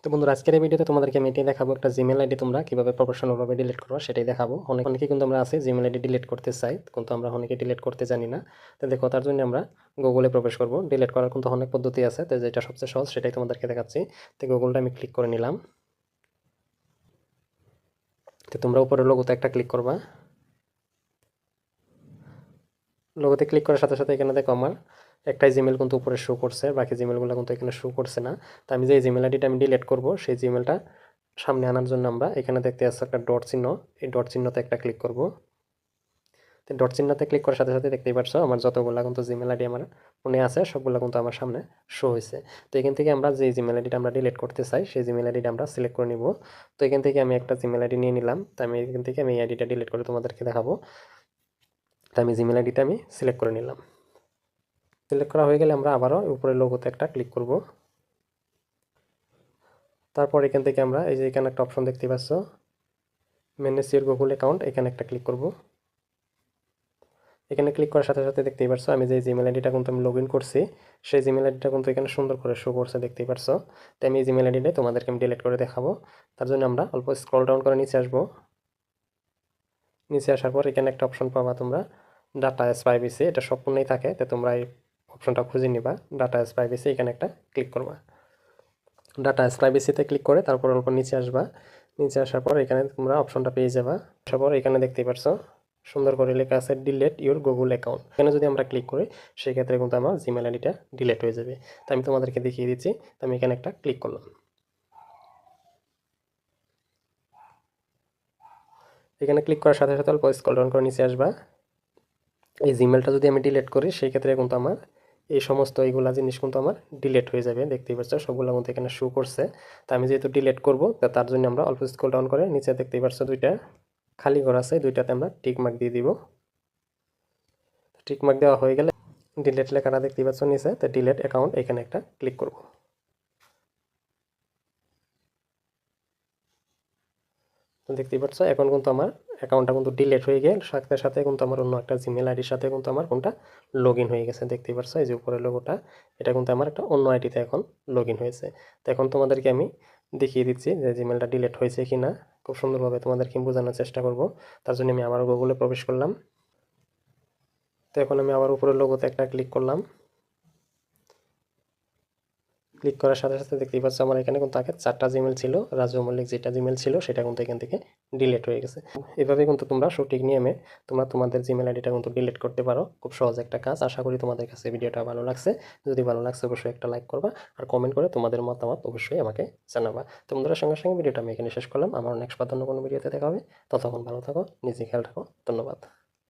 তো বন্ধুরা, আজকের এই ভিডিওতে তোমাদেরকে আমি এটাই দেখাবো, একটা জিমেল আইডি তোমরা কিভাবে প্রফেশনালভাবে ডিলিট করবে সেটাই দেখাবো। অনেকে কিন্তু আমরা আছে জিমেল আইডি ডিলিট করতে চাই, কিন্তু আমরা অনেকে ডিলিট করতে জানি না। তো দেখো, তার জন্য আমরা গুগলে প্রবেশ করব। ডিলিট করার কিন্তু অনেক পদ্ধতি আছে, তো যেটা সবচেয়ে সহজ সেটাই তোমাদেরকে দেখাচ্ছি। তো গুগলটা আমি ক্লিক করে নিলাম। তো তোমরা উপরে লোগোতে একটা ক্লিক করবা। লোগোতে ক্লিক করার সাথে সাথে এখানে দেখো আমার একটাই জিমেল কিন্তু উপরে শো করছে, বাকি জিমেলগুলো কিন্তু এখানে শো করছে না। তো আমি যে জিমেল আইডিটা আমি ডিলিট করব, সেই জিমেলটা সামনে আনার জন্য আমরা এখানে দেখতে পাচ্ছি একটা ডট চিহ্ন, এই ডট চিহ্নতে একটা ক্লিক করব। তো ডট চিহ্নতে ক্লিক করার সাথে সাথে দেখতেই পাচ্ছ আমার যতগুলো কিন্তু জিমেল আইডি আমার ফোনে আছে সবগুলো কিন্তু আমার সামনে শো হয়েছে। তো এখান থেকে আমরা যে জিমেল আইডিটা আমরা ডিলিট করতে চাই সেই জিমেল আইডিটা আমরা সিলেক্ট করে নিব। তো এখান থেকে আমি একটা জিমেল আইডি নিয়ে নিলাম। তো আমি এখান থেকে আমি এই আইডিটা ডিলিট করে তোমাদেরকে দেখাবো। তো আমি জিমেল আইডিটা আমি সিলেক্ট করে নিলাম। সিলেক্ট করা হয়ে গেলে আমরা আবারও উপরে লোগোতে একটা ক্লিক করব। তারপর এখান থেকে আমরা এই যে এখানে একটা অপশন দেখতে পাচ্ছ, ম্যানেজ ইওর গুগল অ্যাকাউন্ট, এখানে একটা ক্লিক করব। এখানে ক্লিক করার সাথে সাথে দেখতেই পারছো আমি যে জিমেল আইডিটা কিন্তু আমি লগ ইন করছি সেই জিমেল আইডিটা কিন্তু এখানে সুন্দর করে শো করছে, দেখতেই পারছো। তো আমি এই জিমেল আইডিটা তোমাদেরকে আমি ডিলিট করে দেখাবো। তার জন্য আমরা অল্প স্ক্রল ডাউন করে নিচে আসবো। নিচে আসার পর এখানে একটা অপশন পাবা তোমরা, ডাটা অ্যাজ প্রাইভেসি, এটা সম্পূর্ণই থাকে, তো তোমরা এই অপশনটা খুঁজে নিবা। ডাটা অ্যাজ প্রাইভেসি, এখানে একটা ক্লিক করবা। ডাটা অ্যাজ প্রাইভেসিতে ক্লিক করে তারপর অল্প নিচে আসবা। নিচে আসার পর এখানে তোমরা অপশনটা পেয়ে যাবা। আসার পর এখানে দেখতেই পারছো সুন্দর করে লেখা আছে ডিলেট ইউর গুগল অ্যাকাউন্ট। এখানে যদি আমরা ক্লিক করি সেক্ষেত্রে কিন্তু আমার জিমেল আইডিটা ডিলেট হয়ে যাবে। তো আমি তোমাদেরকে দেখিয়ে দিচ্ছি। তো আমি এখানে একটা ক্লিক করলাম। এখানে ক্লিক করার সাথে সাথে অল্প স্ক্রল ডাউন করে নিচে আসবা। এই জিমেলটা যদি আমি ডিলিট করি সেই ক্ষেত্রে কিন্তু আমার এই সমস্ত এইগুলা জিনিস কিন্তু আমার ডিলিট হয়ে যাবে, দেখতেই পাচ্ছ সবগুলো কিন্তু এখানে শো করছে। তো আমি যেহেতু ডিলিট করবো তার জন্য আমরা অল্প স্ক্রল ডাউন করে নিচে দেখতেই পাচ্ছ দুইটা খালি ঘর আছে, দুইটাতে আমরা টিক মার্ক দিয়ে দিব। টিক মার্ক দেওয়া হয়ে গেলে ডিলেট লেখাটা দেখতেই পাচ্ছ নিচে, তো ডিলেট অ্যাকাউন্ট এখানে একটা ক্লিক করব। তো দেখতেই পাচ্ছ এখন কিন্তু আমার অ্যাকাউন্টটা কিন্তু ডিলেট হয়ে গেল, সাথে সাথে কিন্তু আমার অন্য একটা জিমেল আইডির সাথে কিন্তু আমার কোনটা লগ ইন হয়ে গেছে, দেখতেই পাচ্ছ এই যে উপরের লোগোটা, এটা কিন্তু আমার একটা অন্য আইডিতে এখন লগ ইন হয়েছে। তো এখন তোমাদেরকে আমি দেখিয়ে দিচ্ছি যে জিমেলটা ডিলেট হয়েছে কি না, খুব সুন্দরভাবে তোমাদেরকে বোঝানোর চেষ্টা করব। তার জন্য আমি আবার গুগলে প্রবেশ করলাম। তো এখন আমি আবার উপরের লোগোতে একটা ক্লিক করলাম। ক্লিক করার সাথে সাথে দেখতেই পাচ্ছ আমার এখানে কিন্তু আগে 4টা জিমেল ছিল, রাজু মল্লিক যেটা জিমেল ছিল সেটা কিন্তু এখান থেকে ডিলিট হয়ে গেছে। এভাবে কিন্তু তোমরা সঠিক নিয়মে তোমরা তোমাদের জিমেল আইডিটা কিন্তু ডিলিট করতে পারো, খুব সহজ একটা কাজ। আশা করি তোমাদের কাছে ভিডিওটা ভালো লাগছে। যদি ভালো লাগছে অবশ্যই একটা লাইক করবা, আর কমেন্ট করে তোমাদের মতামত অবশ্যই আমাকে জানাবা। তো বন্ধুরা, সঙ্গে সঙ্গে ভিডিওটা আমি এখানে শেষ করলাম। আমার নেক্সট অন্য কোনো ভিডিওতে দেখা হবে। ততক্ষণ ভালো থাকো, নিজে খেয়াল রাখো। ধন্যবাদ।